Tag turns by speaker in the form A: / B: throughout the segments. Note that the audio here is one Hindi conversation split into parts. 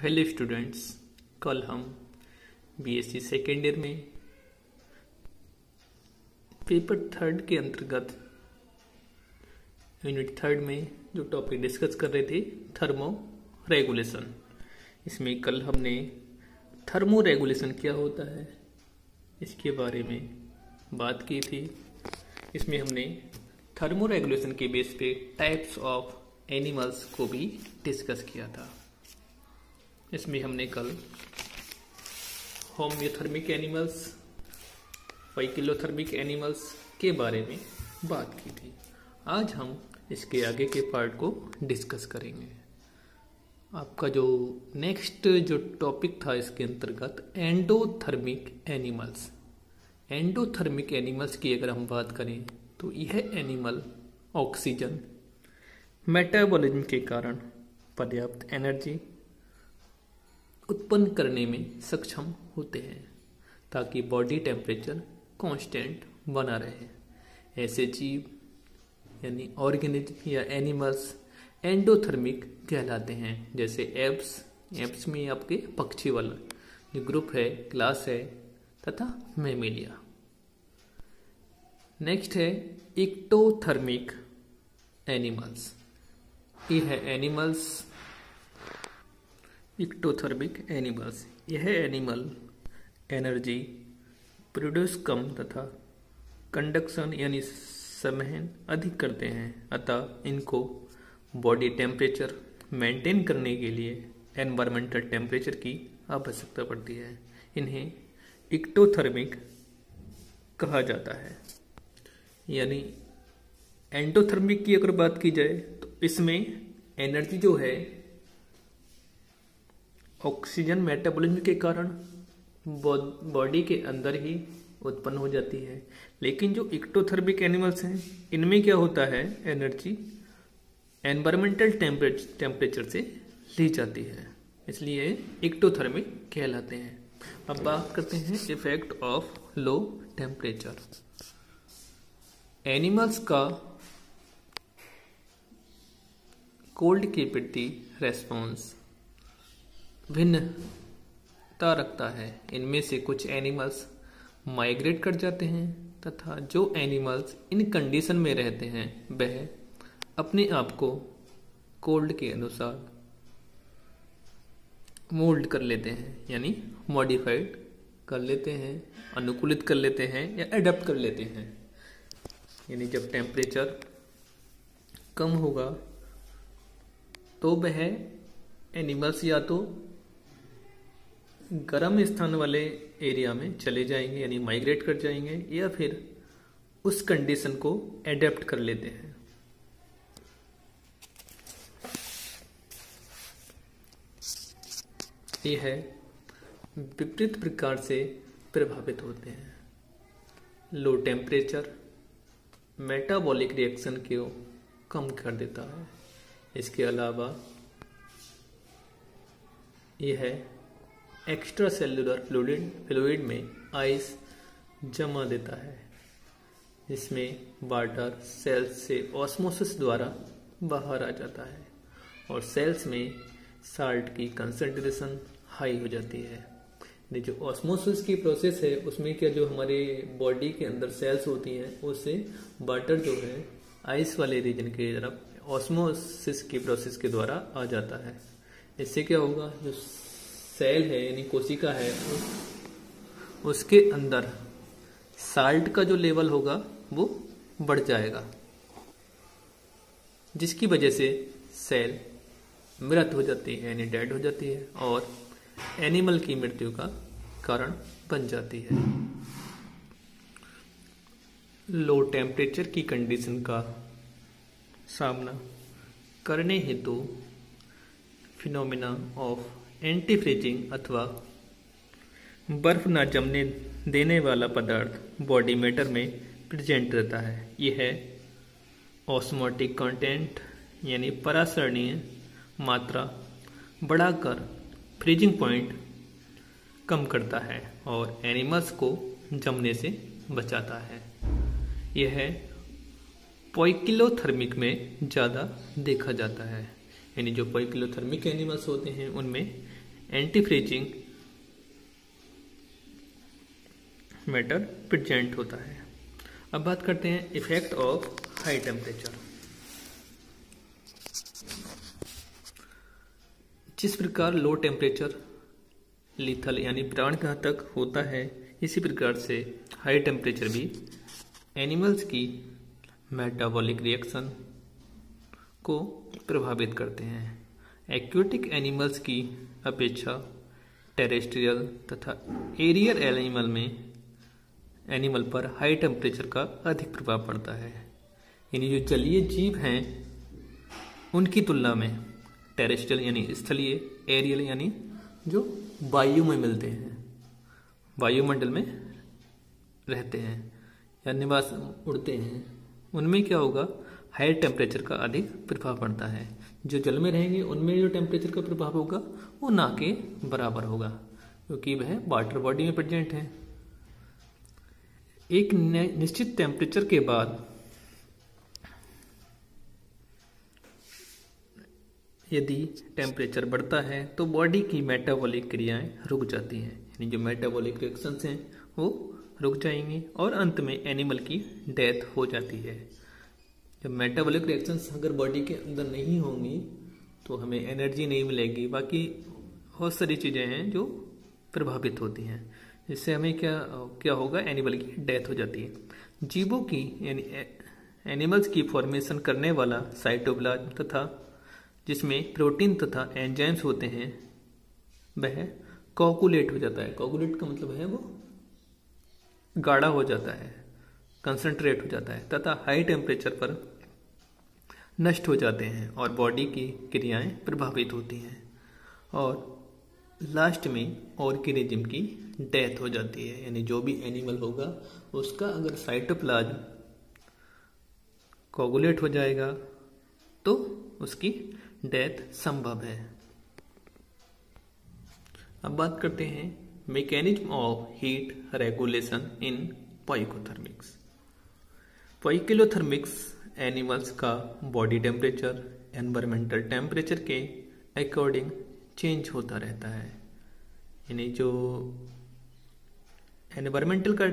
A: हेलो स्टूडेंट्स, कल हम बीएससी सेकेंड ईयर में पेपर थर्ड के अंतर्गत यूनिट थर्ड में जो टॉपिक डिस्कस कर रहे थे थर्मो रेगुलेशन। इसमें कल हमने थर्मो रेगुलेशन क्या होता है इसके बारे में बात की थी। इसमें हमने थर्मो रेगुलेशन के बेस पे टाइप्स ऑफ एनिमल्स को भी डिस्कस किया था। इसमें हमने कल होम्योथर्मिक एनिमल्स, फाइकिलोथर्मिक एनिमल्स के बारे में बात की थी। आज हम इसके आगे के पार्ट को डिस्कस करेंगे। आपका जो नेक्स्ट जो टॉपिक था इसके अंतर्गत एंडोथर्मिक एनिमल्स। एंडोथर्मिक एनिमल्स की अगर हम बात करें तो यह एनिमल ऑक्सीजन मेटाबॉलिज्म के कारण पर्याप्त एनर्जी उत्पन्न करने में सक्षम होते हैं ताकि बॉडी टेम्परेचर कांस्टेंट बना रहे। ऐसे जीव यानी ऑर्गेनिज्म या एनिमल्स एंडोथर्मिक कहलाते हैं, जैसे एप्स में आपके पक्षी वाला जो ग्रुप है, क्लास है तथा मैमेलिया। नेक्स्ट है इक्टोथर्मिक एनिमल्स। ये है एनिमल्स इक्टोथर्मिक एनिमल्स। यह एनिमल एनर्जी प्रोड्यूस कम तथा कंडक्शन यानी संवहन अधिक करते हैं, अतः इनको बॉडी टेम्परेचर मेंटेन करने के लिए एनवायरमेंटल टेम्परेचर की आवश्यकता पड़ती है। इन्हें इक्टोथर्मिक कहा जाता है। यानी एंडोथर्मिक की अगर बात की जाए तो इसमें एनर्जी जो है ऑक्सीजन मेटाबॉलिज्म के कारण बॉडी के अंदर ही उत्पन्न हो जाती है, लेकिन जो इक्टोथर्मिक एनिमल्स हैं इनमें क्या होता है, एनर्जी एनवायरमेंटल टेम्परेचर से ली जाती है, इसलिए इक्टोथर्मिक कहलाते हैं। अब बात करते हैं effect of low temperature. Animals का कोल्ड के प्रति रेस्पॉन्स भिन्नता रखता है। इनमें से कुछ एनिमल्स माइग्रेट कर जाते हैं तथा जो एनिमल्स इन कंडीशन में रहते हैं वह अपने आप को कोल्ड के अनुसार मोल्ड कर लेते हैं, यानी मॉडिफाइड कर लेते हैं, अनुकूलित कर लेते हैं या एडप्ट कर लेते हैं। यानी जब टेम्परेचर कम होगा तो वह एनिमल्स या तो गर्म स्थान वाले एरिया में चले जाएंगे यानी माइग्रेट कर जाएंगे, या फिर उस कंडीशन को एडेप्ट कर लेते हैं। ये है विपरीत प्रकार से प्रभावित होते हैं। लो टेम्परेचर मेटाबॉलिक रिएक्शन को कम कर देता है। इसके अलावा यह एक्स्ट्रा सेल्युलर फ्लूइड में आइस जमा देता है, जिसमें वाटर सेल्स से ऑस्मोसिस द्वारा बाहर आ जाता है और सेल्स में साल्ट की कंसंट्रेशन हाई हो जाती है। जो ऑस्मोसिस की प्रोसेस है उसमें क्या जो हमारे बॉडी के अंदर सेल्स होती हैं उससे वाटर जो है आइस वाले रीजन की तरफ ऑस्मोसिस की प्रोसेस के द्वारा आ जाता है। इससे क्या होगा, जो सेल है यानी कोशिका है उसके अंदर साल्ट का जो लेवल होगा वो बढ़ जाएगा, जिसकी वजह से सेल मृत हो जाती है यानी डेड हो जाती है और एनिमल की मृत्यु का कारण बन जाती है। लो टेम्परेचर की कंडीशन का सामना करने हेतु फिनोमिना ऑफ एंटी फ्रीजिंग अथवा बर्फ न जमने देने वाला पदार्थ बॉडी मैटर में प्रेजेंट रहता है। यह है ऑस्मोटिक कंटेंट यानी परासरणीय मात्रा बढ़ाकर फ्रीजिंग पॉइंट कम करता है और एनिमल्स को जमने से बचाता है। यह पोइकिलोथर्मिक में ज़्यादा देखा जाता है, यानी जो पोइकिलोथर्मिक एनिमल्स होते हैं उनमें एंटी फ्रीजिंग मैटर प्रेजेंट होता है। अब बात करते हैं इफेक्ट ऑफ हाई टेम्परेचर। जिस प्रकार लो टेम्परेचर लीथल यानी प्राणघातक होता है, इसी प्रकार से हाई टेम्परेचर भी एनिमल्स की मेटाबॉलिक रिएक्शन को प्रभावित करते हैं। एक्वेटिक एनिमल्स की अपेक्षा टेरेस्ट्रियल तथा एरियल एनिमल पर हाई टेम्परेचर का अधिक प्रभाव पड़ता है। यानी जो जलीय जीव हैं उनकी तुलना में टेरेस्ट्रियल यानी स्थलीय, एरियल यानी जो वायु में मिलते हैं, वायुमंडल में रहते हैं या निवास उड़ते हैं, उनमें क्या होगा, हाई टेम्परेचर का अधिक प्रभाव पड़ता है। जो जल में रहेंगे उनमें जो टेम्परेचर का प्रभाव होगा वो ना के बराबर होगा, क्योंकि वह वाटर बॉडी में प्रेजेंट है। एक निश्चित टेम्परेचर के बाद यदि टेम्परेचर बढ़ता है तो बॉडी की मेटाबॉलिक क्रियाएं रुक जाती हैं, यानी जो मेटाबॉलिक रिएक्शंस हैं वो रुक जाएंगी और अंत में एनिमल की डेथ हो जाती है। जब मेटाबॉलिक रिएक्शंस अगर बॉडी के अंदर नहीं होंगी तो हमें एनर्जी नहीं मिलेगी, बाकी बहुत सारी चीज़ें हैं जो प्रभावित होती हैं, जिससे हमें क्या होगा, एनिमल की डेथ हो जाती है। जीवों की यानी एनिमल्स की फॉर्मेशन करने वाला साइटोप्लाज्म तथा जिसमें प्रोटीन तथा एंजाइम्स होते हैं वह कोगुलेट हो जाता है। कोगुलेट का मतलब है वो गाढ़ा हो जाता है, कंसंट्रेट हो जाता है तथा हाई टेम्परेचर पर नष्ट हो जाते हैं और बॉडी की क्रियाएं प्रभावित होती हैं और लास्ट में ऑर्गेनिज्म की डेथ हो जाती है। यानी जो भी एनिमल होगा उसका अगर साइटोप्लाज्म कोगुलेट हो जाएगा तो उसकी डेथ संभव है। अब बात करते हैं mechanism of heat regulation in poikilothermics. Poikilothermics animals का बॉडी टेम्परेचर एनवायरमेंटल टेम्परेचर के अकॉर्डिंग चेंज होता रहता है। यानी जो एनवायरमेंटल का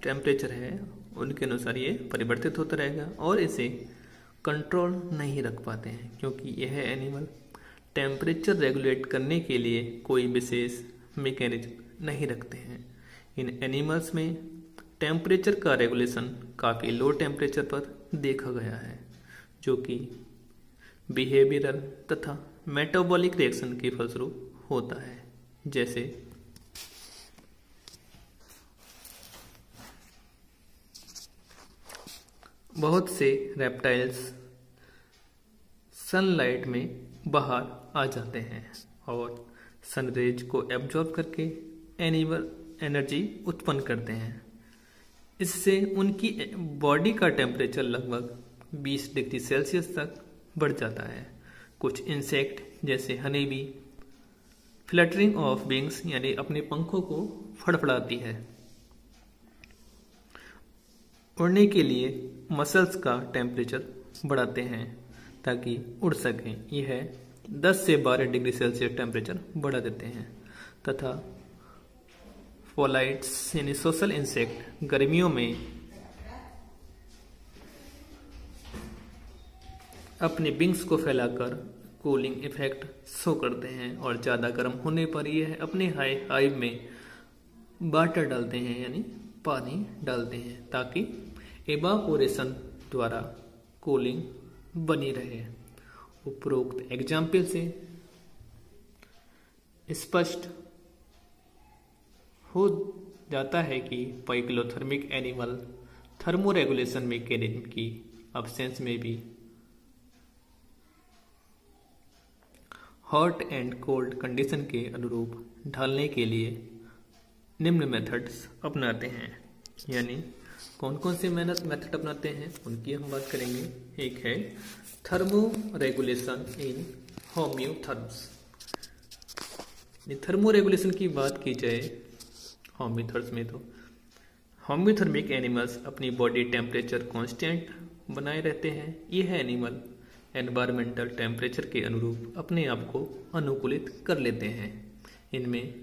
A: टेम्परेचर है उनके अनुसार ये परिवर्तित होता रहेगा और इसे कंट्रोल नहीं रख पाते हैं, क्योंकि यह एनिमल टेम्परेचर रेगुलेट करने के लिए कोई विशेष मैकेनिज्म नहीं रखते हैं। इन एनिमल्स में टेम्परेचर का रेगुलेशन काफ़ी लो टेम्परेचर पर देखा गया है, जो कि बिहेवियरल तथा मेटाबॉलिक रिएक्शन के फलस्वरूप होता है। जैसे बहुत से रेप्टाइल्स सनलाइट में बाहर आ जाते हैं और सनरेज को एब्जॉर्ब करके एनिमल एनर्जी उत्पन्न करते हैं। इससे उनकी बॉडी का टेम्परेचर लगभग 20 डिग्री सेल्सियस तक बढ़ जाता है। कुछ इंसेक्ट जैसे honey bee fluttering of wings यानी अपने पंखों को फड़फड़ाती है, उड़ने के लिए मसल्स का टेम्परेचर बढ़ाते हैं ताकि उड़ सकें। यह 10 से 12 डिग्री सेल्सियस टेम्परेचर बढ़ा देते हैं तथा फोलाइट्स यानी सोशल इंसेक्ट गर्मियों में अपने विंग्स को फैलाकर कूलिंग इफेक्ट शो करते हैं और ज़्यादा गर्म होने पर यह अपने हाइव में वाटर डालते हैं यानी पानी डालते हैं ताकि एवापोरेशन द्वारा कूलिंग बनी रहे। उपरोक्त एग्जाम्पल से स्पष्ट हो जाता है कि पाइकोथर्मिक एनिमल थर्मोरेगुलेशन मैकेनिज्म की अब्सेंस में भी हॉट एंड कोल्ड कंडीशन के अनुरूप ढालने के लिए निम्न मेथड्स अपनाते हैं। यानी कौन कौन से मेथड अपनाते हैं उनकी हम बात करेंगे। एक है thermo regulation in homeotherms. Thermo regulation की बात की जाए होम्योथर्म्स में तो होम्योथर्मिक एनिमल्स अपनी बॉडी टेम्परेचर कांस्टेंट बनाए रहते हैं। यह एनिमल एनवायरमेंटल टेम्परेचर के अनुरूप अपने आप को अनुकूलित कर लेते हैं। इनमें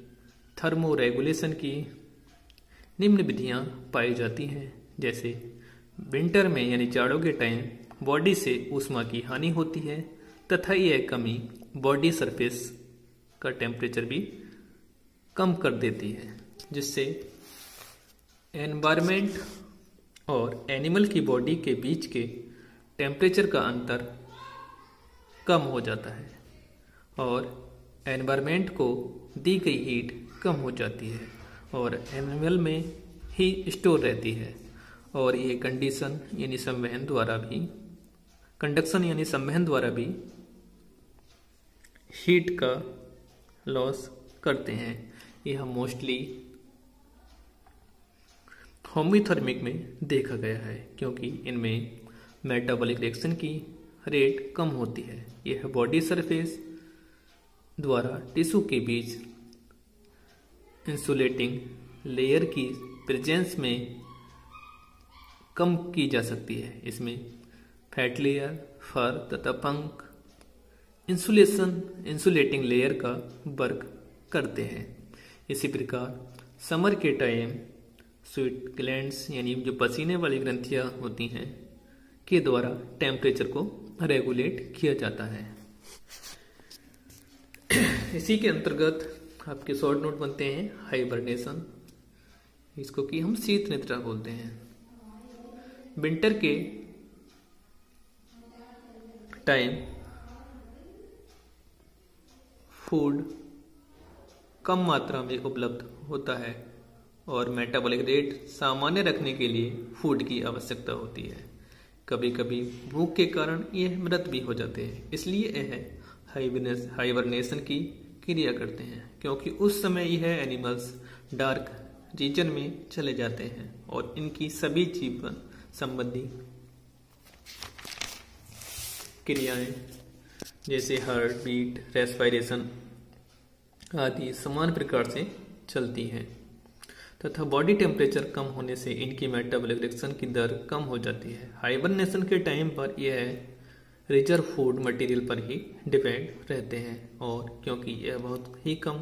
A: थर्मो रेगुलेशन की निम्न विधियां पाई जाती हैं, जैसे विंटर में यानी जाड़ों के टाइम बॉडी से ऊष्मा की हानि होती है तथा यह कमी बॉडी सरफेस का टेम्परेचर भी कम कर देती है, जिससे एनवायरनमेंट और एनिमल की बॉडी के बीच के टेम्परेचर का अंतर कम हो जाता है और एनवायरनमेंट को दी गई हीट कम हो जाती है और एनिमल में ही स्टोर रहती है और ये कंडक्शन यानी संवहन द्वारा भी हीट का लॉस करते हैं। यह मोस्टली होम्योथर्मिक में देखा गया है क्योंकि इनमें मेटाबॉलिक रिएक्शन की रेट कम होती है। यह बॉडी सरफेस द्वारा टिश्यू के बीच इंसुलेटिंग लेयर की प्रेजेंस में कम की जा सकती है। इसमें फैट लेयर, फर तथा पंख इंसुलेटिंग लेयर का वर्क करते हैं। इसी प्रकार समर के टाइम स्वेट ग्लैंड्स यानी जो पसीने वाली ग्रंथियां होती हैं के द्वारा टेम्परेचर को रेगुलेट किया जाता है। इसी के अंतर्गत आपके शॉर्ट नोट बनते हैं हाइबरनेशन, इसको कि हम शीत निद्रा बोलते हैं। विंटर के टाइम फूड कम मात्रा में उपलब्ध होता है और मेटाबॉलिक रेट सामान्य रखने के लिए फूड की आवश्यकता होती है। कभी कभी भूख के कारण यह मृत भी हो जाते हैं, इसलिए यह हाइबरनेशन की क्रिया करते हैं क्योंकि उस समय यह एनिमल्स डार्क रीजन में चले जाते हैं और इनकी सभी जीवन संबंधी क्रियाएं जैसे हार्ट बीट, रेस्पिरेशन आदि समान प्रकार से चलती हैं तथा बॉडी टेम्परेचर कम होने से इनकी मेटाबॉलिक रिएक्शन की दर कम हो जाती है। हाइबरनेशन के टाइम पर यह रिजर्व फूड मटेरियल पर ही डिपेंड रहते हैं और क्योंकि यह बहुत ही कम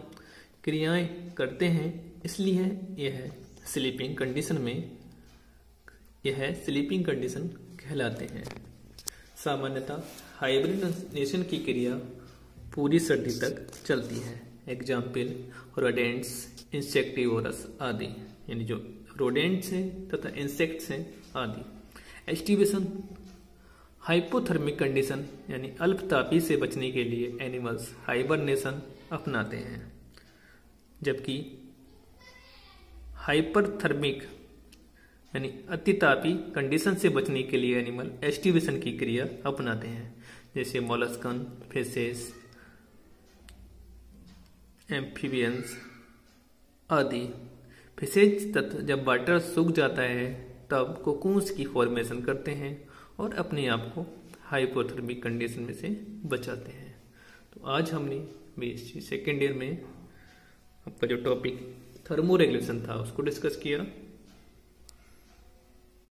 A: क्रियाएं करते हैं इसलिए यह स्लीपिंग कंडीशन कहलाते हैं। सामान्यतः हाइबरनेशन की क्रिया पूरी सर्दी तक चलती है। एग्जाम्पल रोडेंट्स, इंसेक्टिवोरस आदि, यानी जो रोडेंट्स हैं तथा इंसेक्ट्स हैं आदि। एस्टिवेशन हाइपोथर्मिक कंडीशन यानी अल्पतापी से बचने के लिए एनिमल्स हाइबरनेशन अपनाते हैं, जबकि हाइपरथर्मिक यानी अतितापी कंडीशन से बचने के लिए एनिमल एस्टिवेशन की क्रिया अपनाते हैं, जैसे मोलस्कन, फिशेस, एम्फीबियंस आदि। फिशेज जब वाटर सूख जाता है तब कोकून्स की फॉर्मेशन करते हैं और अपने आप को हाइपोथर्मिक कंडीशन में से बचाते हैं। तो आज हमने BSc सेकेंड ईयर में आपका जो टॉपिक थर्मो रेगुलेशन था उसको डिस्कस किया।